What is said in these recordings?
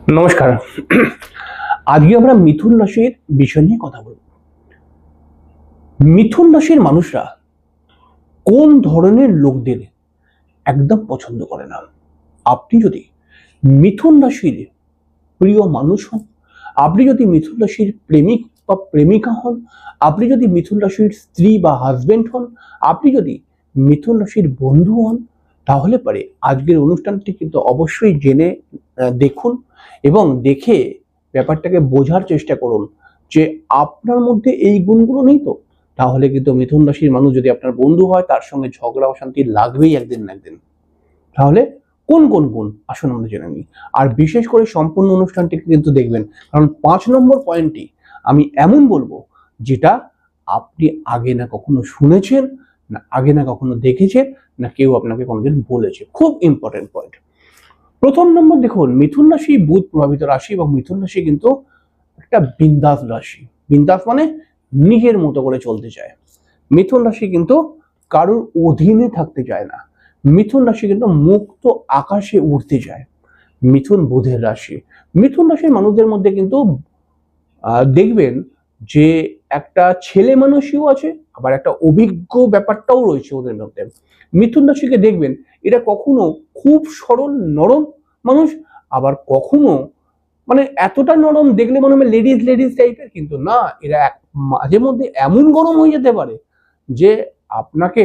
নমস্কার। আজকে আমরা মিথুন রাশির বিষয় নিয়ে কথা বলব। মিথুন রাশির মানুষরা কোন ধরনের লোকদের একদম পছন্দ করে না? আপনি যদি মিথুন রাশির প্রিয় মানুষ হন, আপনি যদি মিথুন রাশির প্রেমিক বা প্রেমিকা হন, আপনি যদি মিথুন রাশির স্ত্রী বা হাজবেন্ড হন, আপনি যদি মিথুন রাশির বন্ধু হন, তাহলে পরে আজকের অনুষ্ঠানটি কিন্তু অবশ্যই জেনে দেখুন এবং দেখে ব্যাপারটাকে বোঝার চেষ্টা করুন যে আপনার মধ্যে এই গুণগুলো নেই তো। তাহলে কিন্তু মিথুন রাশির মানুষ যদি আপনার বন্ধু হয়, তার সঙ্গে ঝগড়া অশান্তি লাগবেই একদিন না একদিন। তাহলে কোন কোন গুণ আসুন আমরা জেনে নিই। আর বিশেষ করে সম্পূর্ণ অনুষ্ঠানটিকে কিন্তু দেখবেন, কারণ 5 নম্বর পয়েন্টটি আমি এমন বলবো যেটা আপনি আগে না কখনো শুনেছেন, না আগে না কখনো দেখেছেন, না কেউ আপনাকে কোনোদিন বলেছে। খুব ইম্পর্টেন্ট পয়েন্ট। প্রথম নম্বর দেখুন, মিথুন রাশি বুধ প্রভাবিত রাশি এবং মিথুন রাশি কিন্তু একটা বিন্দাস রাশি। বিন্দাস মানে নিজের মতো করে চলতে চায়। মিথুন রাশি কিন্তু কারোর অধীনে থাকতে চায় না। মিথুন রাশি কিন্তু মুক্ত আকাশে উড়তে চায়। মিথুন বুধের রাশি। মিথুন রাশির মানুষদের মধ্যে কিন্তু দেখবেন যে একটা ছেলে মানুষও আছে, আবার একটা অভিজ্ঞ ব্যাপারটাও রয়েছে ওদের মধ্যে। মিথুন রাশিকে দেখবেন এটা কখনো খুব সরল নরম মানুষ, আবার কখনো মানে এতটা নরম দেখলে মনে হবে লেডিস লেডিস টাইপের, কিন্তু না, এরা মাঝে মধ্যে এমন গরম হয়ে যেতে পারে যে আপনাকে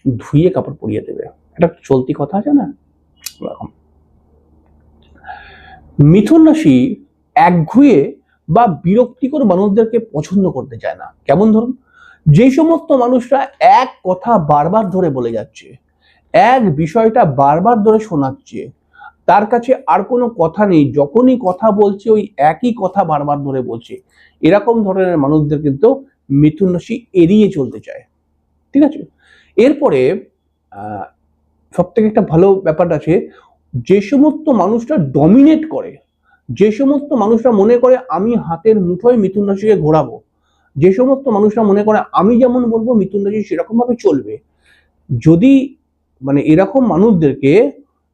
ধুয়ে কাপড় পরিয়ে দেবে। একটা চলতি কথা আছে না, এরকম। মিথুন রাশি একঘুয়ে বা বিরক্তিকর মানুষদেরকে পছন্দ করতে চায় না। কেমন ধরুন, যে সমস্ত মানুষরা এক কথা বারবার ধরে বলে যাচ্ছে, এক বিষয়টা বারবার ধরে শোনাচ্ছে, তার কাছে আর কোনো কথা নেই, যখনই কথা বলছে ওই একই কথা বারবার ধরে বলছে, এরকম ধরনের মানুষদের কিন্তু মিথুন রাশি এড়িয়ে চলতে চায়। ঠিক আছে। এরপরে সব থেকে একটা ভালো ব্যাপার আছে, যে সমস্ত মানুষরা ডমিনেট করে, যে সমস্ত মানুষরা মনে করে আমি হাতের মুঠোয় মিথুন রাশিকে ঘোরাবো, যে সমস্ত মানুষরা মনে করে আমি যেমন বলবো মিথুন রাশি সেরকম ভাবে চলবে, যদি মানে এরকম মানুষদেরকে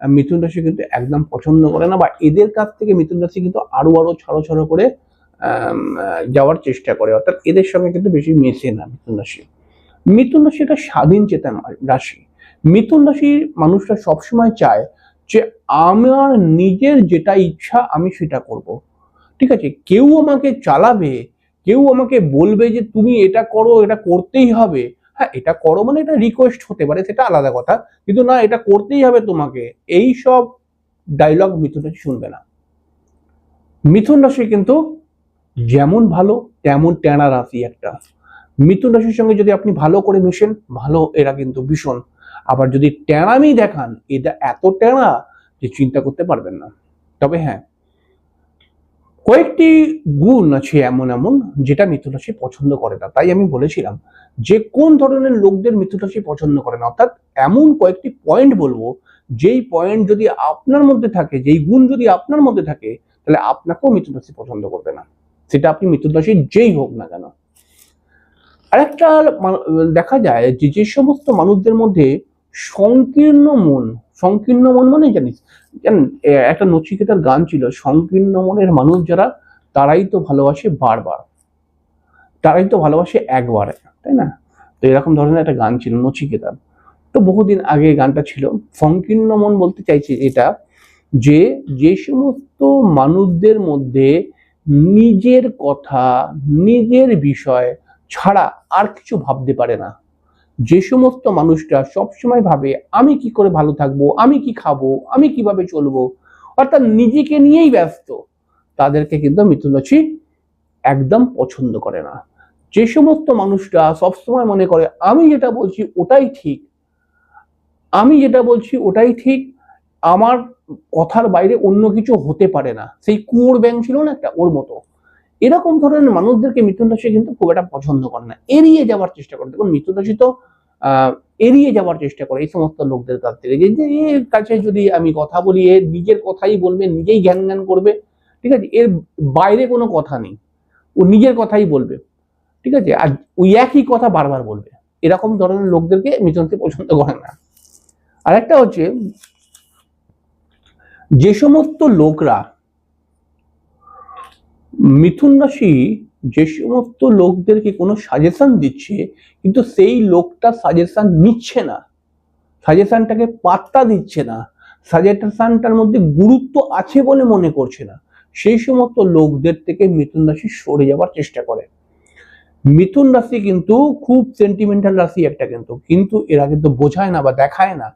মিথুন রাশি কিন্তু একদম পছন্দ করে না, বা এদের কাছ থেকে মিথুন রাশি কিন্তু আরো আরো ছাড়ো ছাড়ো করে যাওয়ার চেষ্টা করে, অর্থাৎ এদের সঙ্গে কিন্তু বেশি মেশে না মিথুন রাশি। মিথুন রাশি একটা স্বাধীন চেতনা রাশি। মিথুন রাশির মানুষরা সবসময় চায় যে আমার নিজের যেটা ইচ্ছা আমি সেটা করব। ঠিক আছে, কেউ আমাকে চালাবে, কেউ আমাকে বলবে যে তুমি এটা করো, এটা করতেই হবে। হ্যাঁ, এটা করো মানে এটা রিকোয়েস্ট হতে পারে, সেটা আলাদা কথা, কিন্তু না এটা করতেই হবে তোমাকে, এই সব ডায়লগ মিথুন রাশি শুনবে না। মিথুন রাশি কিন্তু যেমন ভালো তেমন টেনা রাশি একটা। মিথুন রাশির সঙ্গে যদি আপনি ভালো করে মিশেন, ভালো, এরা কিন্তু ভীষণ। আবার যদি টেনামি দেখান, এটা এত টেনা যে চিন্তা করতে পারবেন না। তবে হ্যাঁ, কয়েকটি গুণ আছে এমন এমন যেটা মিথুন রাশি পছন্দ করে না। তাই আমি বলেছিলাম যে কোন ধরনের লোকদের মিথুন রাশি পছন্দ করে না, অর্থাৎ এমন কয়েকটি পয়েন্ট বলবো, যেই পয়েন্ট যদি আপনার মধ্যে থাকে, যেই গুণ যদি আপনার মধ্যে থাকে, তাহলে আপনাকেও মিথুন রাশি পছন্দ করবে না, সেটা আপনি মিথুন রাশির যেই হোক না কেন। আরেকটা দেখা যায় যে যে সমস্ত মানুষদের মধ্যে সংকীর্ণ মন, সংকীর্ণ মন মানে জানিস জানেন, একটা নচিকেতার গান ছিল, সংকীর্ণ মনের মানুষ যারা, তারাই তো ভালোবাসে বারবার, তারাই তো ভালোবাসে একবার, তাই না? তো এরকম ধরনের একটা গান ছিল নচিকেতার। তো বহুদিন আগে গানটা ছিল। সংকীর্ণ মন বলতে চাইছে এটা যে যে সমস্ত মানুষদের মধ্যে নিজের কথা, নিজের বিষয় ছাড়া আর কিছু ভাবতে পারে না, যে সমস্ত মানুষরা সবসময় ভাবে আমি কি করে ভালো থাকবো, আমি কি খাবো, আমি কিভাবে চলবো, অর্থাৎ নিজেকে নিয়েই ব্যস্ত, তাদেরকে কিন্তু মিথুন রাশি একদম পছন্দ করে না। যে সমস্ত মানুষরা সবসময় মনে করে আমি যেটা বলছি ওটাই ঠিক, আমি যেটা বলছি ওটাই ঠিক, আমার কথার বাইরে অন্য কিছু হতে পারে না, সেই কুয়োর ব্যাং ছিল না একটা, ওর মতো, এরকম ধরনের মানুষদেরকে মিথুন রাশি কিন্তু খুব একটা পছন্দ করে না, এড়িয়ে যাওয়ার চেষ্টা করে। দেখুন মিথুন রাশি তো এড়িয়ে যাওয়ার চেষ্টা করে এই সমস্ত লোকদের কাছ থেকে, যে যে এর কাছে যদি আমি কথা বলি এর নিজের কথাই বলবে, নিজেই জ্ঞান জ্ঞান করবে। ঠিক আছে, এর বাইরে কোনো কথা নেই, ও নিজের কথাই বলবে। ঠিক আছে, আর ওই একই কথা বারবার বলবে, এরকম ধরনের লোকদেরকে মিথুন রাশি পছন্দ করে না। আর একটা হচ্ছে যে সমস্ত লোকরা মিথুন রাশি যে সমস্ত লোকদেরকে কোনো সাজেশন দিচ্ছে কিন্তু সেই লোকটা সাজেশন নিচ্ছে না, সাজেশনটাকে পাত্তা দিচ্ছে না, সাজেশনটার মধ্যে গুরুত্ব আছে বলে মনে করছে না, সেই সমস্ত লোকদের থেকে মিথুন রাশি সরে যাওয়ার চেষ্টা করে। মিথুন রাশি কিন্তু খুব সেন্টিমেন্টাল রাশি একটা, কিন্তু এরা কিন্তু বোঝায় না বা দেখায় না।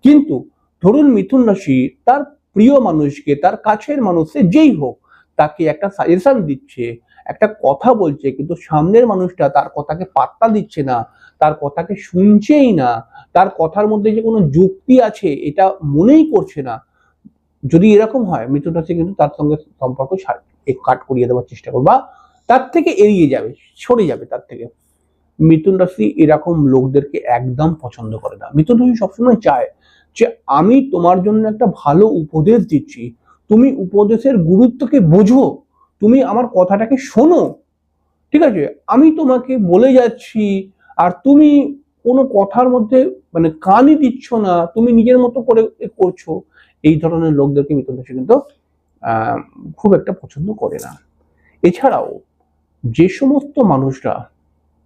কিন্তু ধরুন মিথুন রাশি তার প্রিয় মানুষকে, তার কাছের মানুষে যেই হোক, তাকে একটা সাজেশন দিচ্ছে, একটা কথা বলছে, কিন্তু সামনের মানুষটা তার কথাকে পাত্তা দিচ্ছে না, তার কথাকে শুনছেই না, তার কথার মধ্যে যে কোনো যুক্তি আছে এটা মনেই করছে না। যদি এরকম হয়, মিথুন রাশি কিন্তু তার সঙ্গে সম্পর্ক কাট করিয়ে দেওয়ার চেষ্টা করবে, বা তার থেকে এড়িয়ে যাবে, সরে যাবে তার থেকে। মিথুন রাশি এরকম লোকদেরকে একদম পছন্দ করে না। মিথুন রাশি সবসময় চায় যে আমি তোমার জন্য একটা ভালো উপদেশ দিচ্ছি, তুমি উপদেশের গুরুত্বকে বোঝো, তুমি আমার কথাটাকে শোনো, ঠিক আছে? আমি তোমাকে বলে যাচ্ছি আর তুমি কোনো কথার মধ্যে মানে কানই দিচ্ছ না, তুমি নিজের মতো করে করছো। এই ধরনের লোকদেরকে মিথুন রাশি কিন্তু খুব একটা পছন্দ করে না। এছাড়াও যে সমস্ত মানুষরা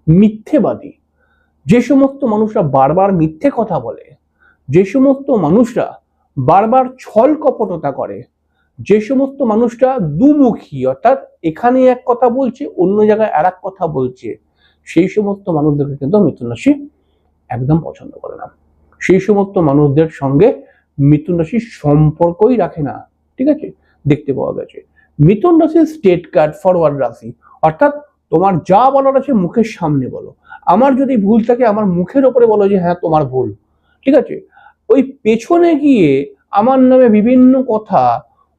মিথ্যেবাদী, যে সমস্ত মানুষরা বারবার মিথ্যে কথা বলে, যে সমস্ত মানুষরা বারবার ছল কপটতা করে, যে সমস্ত মানুষরা দুমুখী, অর্থাৎ এখানে এক কথা বলছে অন্য জায়গায় আর এক কথা বলছে, সেই সমস্ত মানুষদেরকে কিন্তু মিথুন রাশি একদম পছন্দ করে না। সেই সমস্ত মানুষদের সঙ্গে মিথুন রাশি সম্পর্কই রাখে না, ঠিক আছে? দেখতে পাওয়া গেছে মিথুন রাশির স্টেট কার্ড ফরওয়ার্ড রাশি, অর্থাৎ তোমার যা বলার আছে মুখের সামনে বলো, আমার যদি ভুল থাকে আমার মুখের ওপরে বলো যে হ্যাঁ তোমার ভুল, ঠিক আছে? ওই পেছনে গিয়ে আমার নামে বিভিন্ন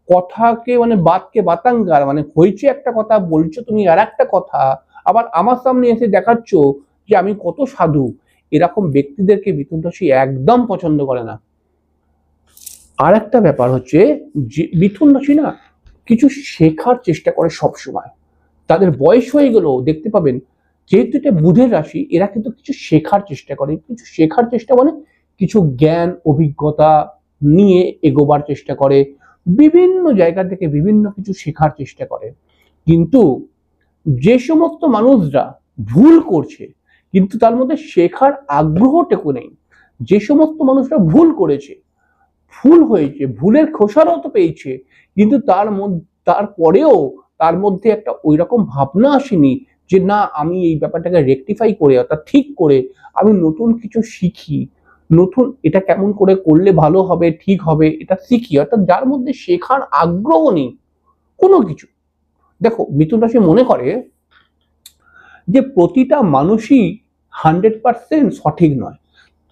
কথাকে মানে বাতকে বাতাঙ্গার, মানে হয়েছে একটা কথা বলছো তুমি আর একটা কথা, আবার আমার সামনে এসে দেখাচ্ছ যে আমি কত সাধু, এরকম ব্যক্তিদেরকে মিথুন রাশি একদম পছন্দ করে না। আর একটা ব্যাপার হচ্ছে যে মিথুন রাশি না কিছু শেখার চেষ্টা করে সব সময়, তাদের বয়স হয়ে গেলেও দেখতে পাবেন, যেহেতু এটা বুধের রাশি, এরা কিন্তু কিছু শেখার চেষ্টা করে, কিছু শেখার চেষ্টা মানে কিছু জ্ঞান অভিজ্ঞতা নিয়ে এগোবার চেষ্টা করে, বিভিন্ন জায়গা থেকে বিভিন্ন কিছু শেখার চেষ্টা করে। কিন্তু যে সমস্ত মানুষরা ভুল করছে কিন্তু তার মধ্যে শেখার আগ্রহটুকু নেই, যে সমস্ত মানুষরা ভুল করেছে, ভুল হয়েছে, ভুলের খোসারত পেয়েছে, কিন্তু তারপরেও তার মধ্যে একটা ওই রকম ভাবনা আসেনি যে না আমি এই ব্যাপারটাকে রেকটিফাই করে অর্থাৎ ঠিক করে আমি নতুন কিছু শিখি, নতুন এটা কেমন করে করলে ভালো হবে ঠিক হবে এটা শিখি, অর্থাৎ যার মধ্যে শেখার আগ্রহ নেই কোনো কিছু। দেখো মিথুন রাশি মনে করে যে প্রতিটা মানুষই 100% সঠিক নয়,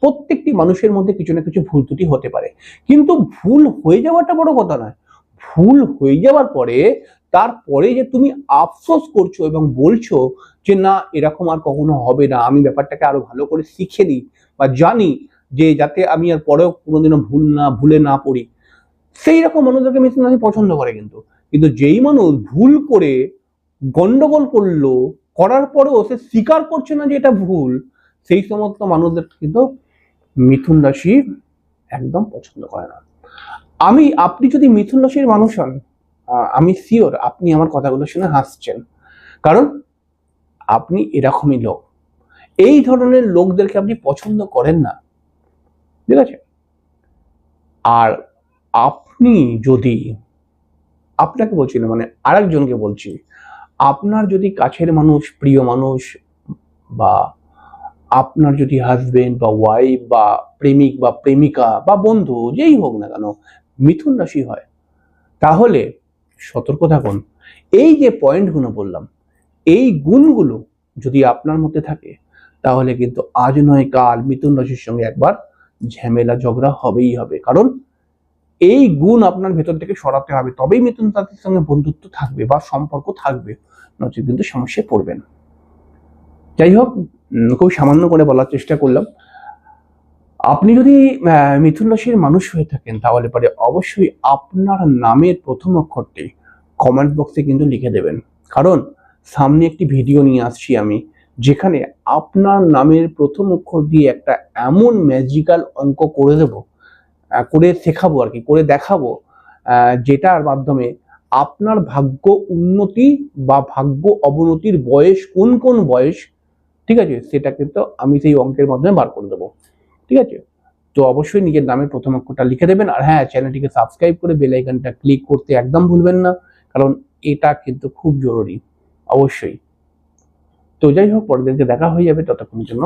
প্রত্যেকটি মানুষের মধ্যে কিছু না কিছু ভুল ত্রুটি হতে পারে, কিন্তু ভুল হয়ে যাওয়াটা বড় কথা নয়, ভুল হয়ে যাওয়ার পরে তারপরে যে তুমি আফসোস করছো এবং বলছো যে না এরকম আর কখনো হবে না, আমি ব্যাপারটাকে আরো ভালো করে শিখে নিই বা জানি যে যাতে আমি আর পরেও কোনোদিনও ভুলে না পড়ি, সেই রকম মানুষদেরকে মিথুন রাশি পছন্দ করে। কিন্তু কিন্তু যেই মানুষ ভুল করে গন্ডগোল করলো, করার পরেও সে স্বীকার করছে না যে এটা ভুল, সেই সমস্ত মানুষদের কিন্তু মিথুন রাশি একদম পছন্দ করে না। আপনি যদি মিথুন রাশির মানুষ হন, আমি শিওর আপনি আমার কথাগুলো শুনে হাসছেন, কারণ আপনি এরকমই লোক, এই ধরনের লোকদেরকে আপনি পছন্দ করেন না, ঠিক আছে? আর আপনি যদি, আপনাকে বলছি না মানে আরেকজনকে বলছি, আপনার যদি কাছের মানুষ, প্রিয় মানুষ, বা আপনার যদি হাজবেন্ড বা ওয়াইফ বা প্রেমিক বা প্রেমিকা বা বন্ধু যেই হোক না কেন মিথুন রাশি হয়, তাহলে সতর্ক থাকুন। এই যে পয়েন্টগুলো বললাম, এই গুণগুলো যদি আপনার মধ্যে থাকে, তাহলে কিন্তু আজ নয় কাল মিথুন রাশির সঙ্গে একবার ঝামেলা ঝগড়া হবেই হবে, কারণ এই গুণ আপনার ভেতর থেকে সরাতে হবে, তবেই মিথুন রাশির সঙ্গে বন্ধুত্ব থাকবে বা সম্পর্ক থাকবে, নচেত কিন্তু সমস্যায় পড়বেন। যাই হোক, খুব সামান্য করে বলার চেষ্টা করলাম। আপনি যদি মিথুন রাশির মানুষ হয়ে থাকেন, তাহলে পরে অবশ্যই আপনার নামের প্রথম অক্ষরটি কমেন্ট বক্সে কিন্তু লিখে দেবেন, কারণ সামনে একটি ভিডিও নিয়ে আসছি আমি, যেখানে আপনার নামের প্রথম অক্ষর দিয়ে একটা এমন ম্যাজিক্যাল অঙ্ক করে দেব, করে শেখাবো আর কি, করে দেখাবো, যেটার মাধ্যমে আপনার ভাগ্য উন্নতি বা ভাগ্য অবনতির বয়স কোন কোন বয়স, ঠিক আছে, সেটা কিন্তু আমি সেই অঙ্কের মাধ্যমে বার করে দেবো। ঠিক আছে, তো অবশ্যই নিজের নামের প্রথম অক্ষরটা লিখে দেবেন। আর হ্যাঁ, চ্যানেলটিকে সাবস্ক্রাইব করে বেল আইকনটা ক্লিক করতে একদম ভুলবেন না, কারণ এটা কিন্তু খুব জরুরি অবশ্যই। তো যাই হোক, পরের দিনকে দেখা হয়ে যাবে, ততক্ষণের জন্য